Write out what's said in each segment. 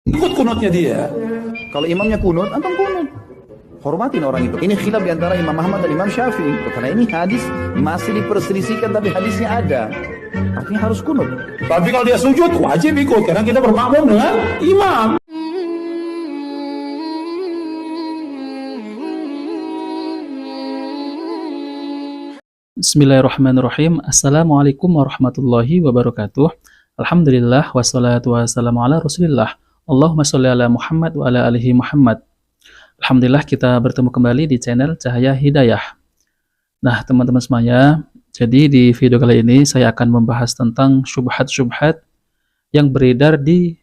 Ikut kunutnya dia. Kalau imamnya kunut, antum kunut. Hormatin orang itu. Ini khilaf di antara Imam Ahmad dan Imam Syafi'i. Karena ini hadis masih diperselisihkan tapi hadisnya ada. Artinya harus kunut. Tapi kalau dia sujud wajib ikut karena kita bermakmum dengan imam. Bismillahirrahmanirrahim. Assalamualaikum warahmatullahi wabarakatuh. Alhamdulillah wassalatu wassalamu ala Rasulillah. Allahumma sholli ala Muhammad wa ala alihi Muhammad. Alhamdulillah kita bertemu kembali di channel Cahaya Hidayah. Nah, teman-teman semuanya, jadi di video kali ini saya akan membahas tentang syubhat-syubhat yang beredar di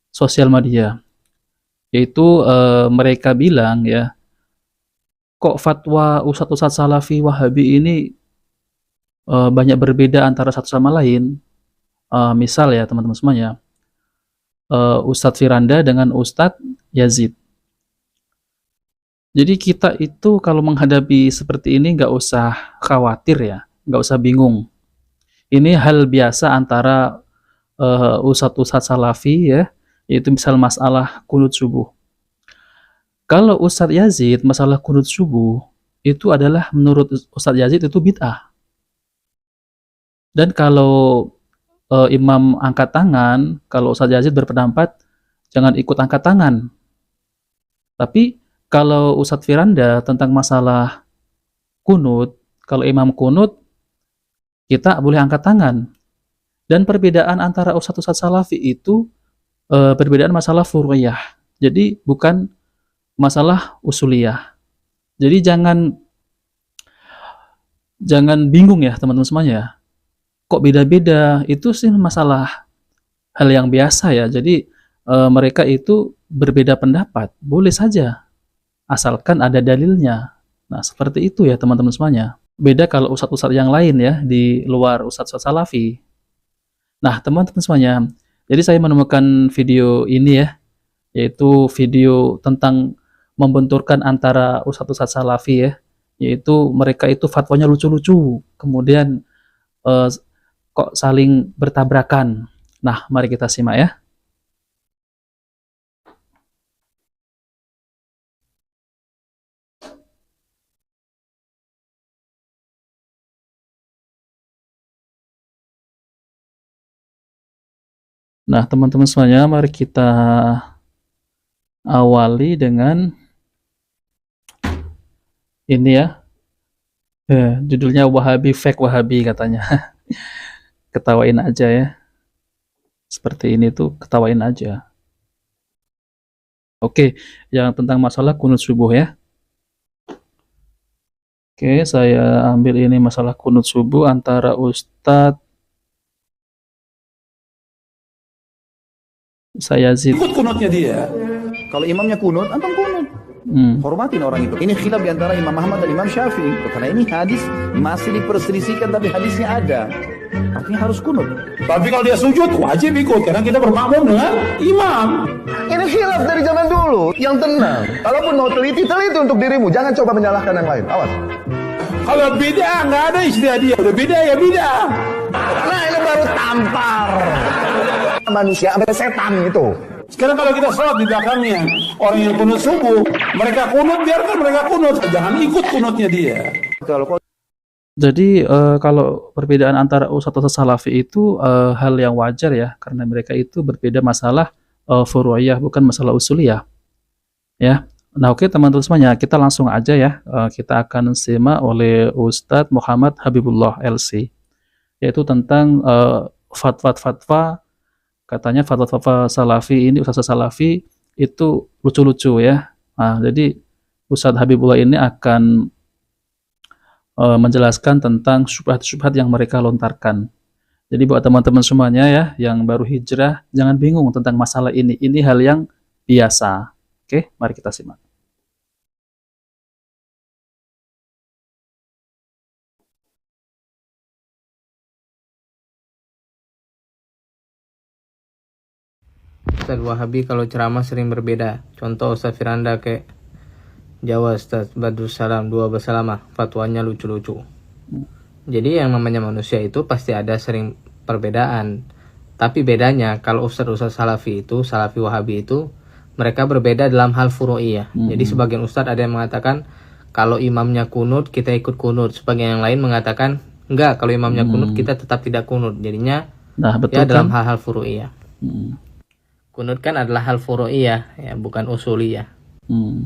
sosial media. Yaitu mereka bilang ya, kok fatwa Ustadz Salafi Wahabi ini banyak berbeda antara satu sama lain. Misal ya teman-teman semuanya, Ustadz Firanda dengan Ustadz Yazid. Jadi kita itu kalau menghadapi seperti ini nggak usah khawatir ya, nggak usah bingung. Ini hal biasa antara Ustadz Salafi ya, yaitu misal masalah kunut subuh. Kalau Ustadz Yazid masalah kunut subuh itu adalah menurut Ustadz Yazid itu bid'ah. Dan kalau imam angkat tangan, kalau Ustadz Yazid berpendapat jangan ikut angkat tangan. Tapi kalau Ustadz Firanda tentang masalah kunut, kalau imam kunut kita boleh angkat tangan. Dan perbedaan antara Ustadz Salafi itu perbedaan masalah furu'iyah. Jadi bukan masalah usuliyah. Jadi jangan bingung ya teman-teman semuanya. Kok beda-beda? Itu sih masalah hal yang biasa ya. Jadi mereka itu berbeda pendapat, boleh saja asalkan ada dalilnya. Nah, seperti itu ya teman-teman semuanya. Beda kalau ustadz-ustadz yang lain ya di luar ustadz Salafi. Nah, teman-teman semuanya, jadi saya menemukan video ini ya, yaitu video tentang membenturkan antara ustadz-ustadz Salafi ya, yaitu mereka itu fatwanya lucu-lucu, kemudian kok saling bertabrakan. Nah, mari kita simak ya. Nah, teman-teman semuanya, mari kita awali dengan ini ya. Judulnya Wahabi Fake Wahabi katanya. Ketawain aja ya. Seperti ini tuh ketawain aja. Oke, yang tentang masalah kunut subuh ya. Oke, saya ambil ini masalah kunut subuh antara Ustadz Yazid. Ikut kunutnya dia. Kalau imamnya kunut, antum kunut. Hormatin orang itu. Ini khilaf di antara Imam Ahmad dan Imam Syafi'i. Karena ini hadis masih diperselisihkan tapi hadisnya ada. Artinya harus kunut. Tapi kalau dia sujud wajib ikut karena kita bermakmum dengan imam. Ini khilaf dari zaman dulu. Yang tenang. Kalaupun mau teliti untuk dirimu. Jangan coba menyalahkan yang lain. Awas. Kalau beda nggak ada istilah dia. Udah beda ya beda. Nah, ini baru tampar. Manusia sampai setan itu. Sekarang kalau kita sholat di belakangnya orang yang kunut subuh, mereka kunut, biarkan mereka kunut, jangan ikut kunutnya dia. Jadi kalau perbedaan antara Ustadz Salafi itu hal yang wajar ya, karena mereka itu berbeda masalah furu'iyah, bukan masalah usuliyah. Ya. Nah, oke teman-teman semuanya, kita langsung aja ya, kita akan simak oleh Ustadz Muhammad Habibullah LC, yaitu tentang fatwa-fatwa. Katanya fatwa-fatwa Salafi ini, Ustadz Salafi itu lucu-lucu ya. Nah, jadi Ustadz Habibullah ini akan menjelaskan tentang syubhat-syubhat yang mereka lontarkan. Jadi buat teman-teman semuanya ya, yang baru hijrah, jangan bingung tentang masalah ini. Ini hal yang biasa. Oke, mari kita simak. Ustadz Wahabi kalau ceramah sering berbeda. Contoh Ustadz Firanda kayak Jawa Ustadz Badrus Salam dua bersalamah, fatwanya lucu-lucu. Jadi yang namanya manusia itu pasti ada sering perbedaan. Tapi bedanya kalau ustadz-ustadz salafi itu, salafi wahabi itu, mereka berbeda dalam hal furu'iyah. Jadi sebagian ustadz ada yang mengatakan kalau imamnya kunut kita ikut kunut, sebagian yang lain mengatakan enggak, kalau imamnya kunut kita tetap tidak kunut. Jadinya betul dalam kan? hal-hal furu'iyah. Kunut kan adalah hal furu'iyah, ya, bukan usuliyah.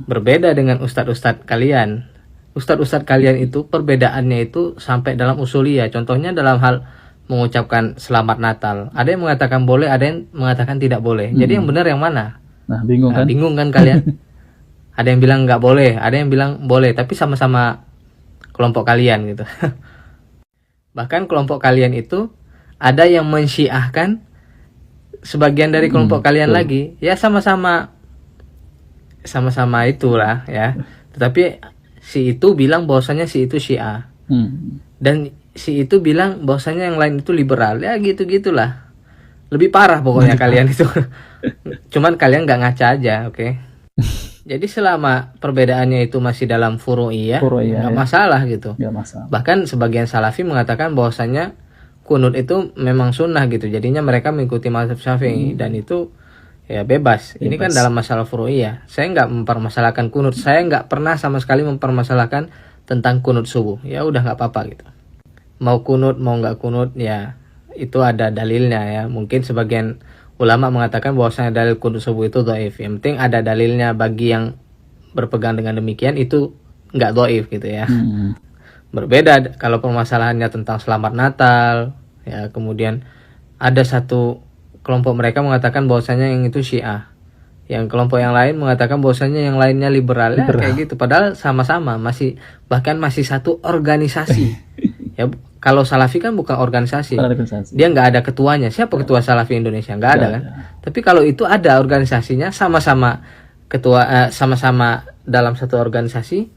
Berbeda dengan ustadz-ustadz kalian. Ustadz-ustadz kalian itu perbedaannya itu sampai dalam usuliyah. Contohnya dalam hal mengucapkan selamat Natal. Ada yang mengatakan boleh, ada yang mengatakan tidak boleh. Jadi yang benar yang mana? Nah, bingung kan? Bingung kan kalian? Ada yang bilang nggak boleh, ada yang bilang boleh, tapi sama-sama kelompok kalian gitu. Bahkan kelompok kalian itu ada yang mensyiahkan sebagian dari kelompok kalian lagi. Ya sama-sama itulah ya. Tetapi si itu bilang bahwasanya si itu Syiah. Dan si itu bilang bahwasanya yang lain itu liberal. Ya gitu-gitulah. Lebih parah pokoknya kalian itu. Cuman kalian nggak ngaca aja, oke? Jadi selama perbedaannya itu masih dalam furu'iyah, nggak masalah gitu. Nggak masalah. Bahkan sebagian salafi mengatakan bahwasanya kunut itu memang sunnah gitu. Jadinya mereka mengikuti mazhab Syafi'i dan itu ya bebas. Ini kan dalam masalah furu'iyah. Saya nggak mempermasalahkan kunut. Saya nggak pernah sama sekali mempermasalahkan tentang kunut subuh. Ya udah nggak apa-apa gitu. Mau kunut mau nggak kunut ya itu ada dalilnya ya. Mungkin sebagian ulama mengatakan bahwasanya dalil kunut subuh itu dhaif. Yang penting ada dalilnya bagi yang berpegang dengan demikian itu nggak dhaif gitu ya. Berbeda kalau permasalahannya tentang selamat Natal ya, kemudian ada satu kelompok mereka mengatakan bahwasanya yang itu Syiah, yang kelompok yang lain mengatakan bahwasanya yang lainnya liberal. Ya kayak gitu, padahal sama-sama bahkan masih satu organisasi. Ya kalau Salafi kan bukan organisasi. Dia nggak ada ketuanya. Siapa ketua Salafi Indonesia? Nggak ada kan. Tapi kalau itu ada organisasinya, sama-sama ketua, sama-sama dalam satu organisasi.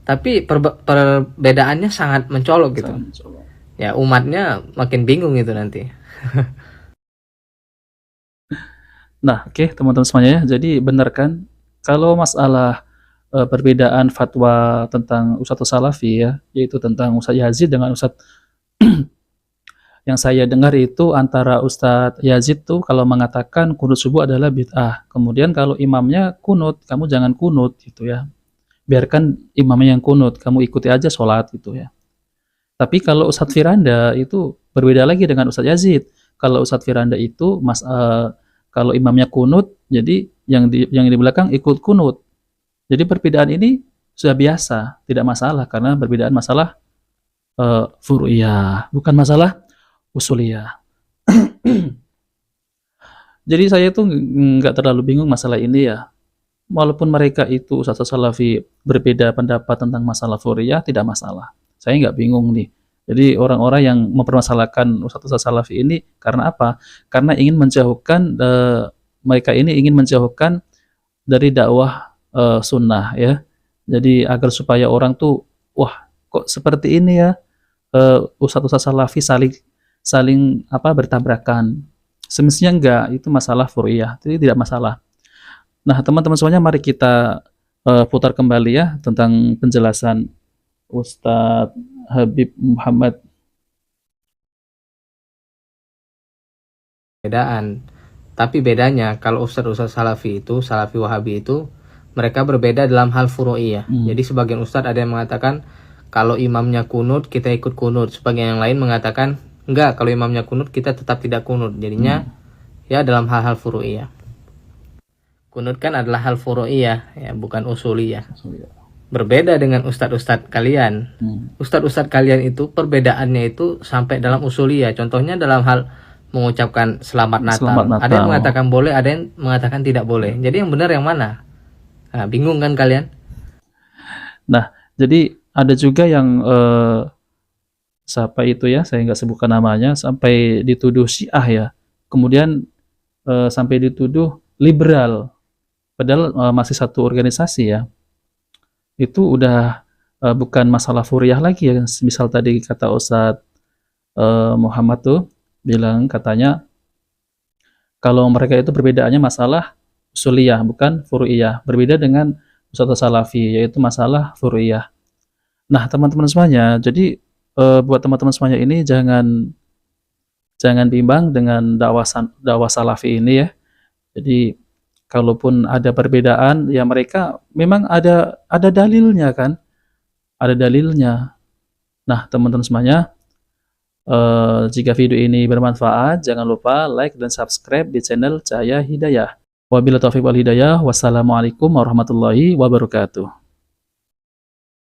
Tapi perbedaannya sangat mencolok gitu. Ya umatnya makin bingung gitu nanti. Nah, oke, teman-teman semuanya ya. Jadi benar kan kalau masalah perbedaan fatwa tentang Ustadz Salafi ya, yaitu tentang Ustadz Yazid dengan Ustadz yang saya dengar itu antara Ustadz Yazid tuh kalau mengatakan kunut subuh adalah bid'ah. Kemudian kalau imamnya kunut, kamu jangan kunut gitu ya. Biarkan imamnya yang kunut, kamu ikuti aja sholat gitu ya. Tapi kalau Ustadz Firanda itu berbeda lagi dengan Ustadz Yazid. Kalau Ustadz Firanda itu kalau imamnya kunut, jadi yang di belakang ikut kunut. Jadi perbedaan ini sudah biasa, tidak masalah karena perbedaan masalah furu'iyah, bukan masalah usuliyah. Jadi saya tuh nggak terlalu bingung masalah ini ya. Walaupun mereka itu Ustadz Salafi berbeda pendapat tentang masalah furu'iyah, tidak masalah. Saya nggak bingung nih. Jadi orang-orang yang mempermasalahkan Ustadz Salafi ini karena apa? Karena ingin menjauhkan mereka ini ingin menjauhkan dari dakwah sunnah ya. Jadi agar supaya orang tuh wah kok seperti ini ya, Ustadz Salafi saling bertabrakan. Semestinya enggak, itu masalah furu'iyah, jadi tidak masalah. Nah teman-teman semuanya, mari kita putar kembali ya tentang penjelasan Ustadz Habib Muhammad. Tapi bedanya kalau ustadz Salafi itu, Salafi Wahabi itu, mereka berbeda dalam hal furu'iyah. Jadi sebagian ustadz ada yang mengatakan kalau imamnya kunut kita ikut kunut, sebagian yang lain mengatakan enggak, kalau imamnya kunut kita tetap tidak kunut. Jadinya ya dalam hal-hal furu'iyah. Kunut kan adalah hal furu'iyah ya, bukan usuliyah. Berbeda dengan ustadz-ustadz kalian. Ustadz-ustadz kalian itu perbedaannya itu sampai dalam usuliyah. Contohnya dalam hal mengucapkan selamat Natal. Ada yang mengatakan boleh, ada yang mengatakan tidak boleh. Jadi yang benar yang mana? Nah, bingung kan kalian? Nah, jadi ada juga yang siapa itu ya, saya nggak sebutkan namanya, sampai dituduh Syiah ya. Kemudian sampai dituduh liberal. Padahal masih satu organisasi ya. Itu udah bukan masalah furiyah lagi ya. Misal tadi kata Ustadz Muhammad tuh bilang katanya kalau mereka itu perbedaannya masalah usuliyah bukan furu'iyah, berbeda dengan Ustadz Salafi yaitu masalah furu'iyah. Nah teman-teman semuanya, jadi buat teman-teman semuanya ini jangan Jangan bimbang dengan dakwah salafi ini ya. Jadi kalaupun ada perbedaan, ya mereka memang ada dalilnya kan, ada dalilnya. Nah, teman-teman semuanya, jika video ini bermanfaat, jangan lupa like dan subscribe di channel Cahaya Hidayah. Wabillahi taufiq wal hidayah. Wassalamualaikum warahmatullahi wabarakatuh.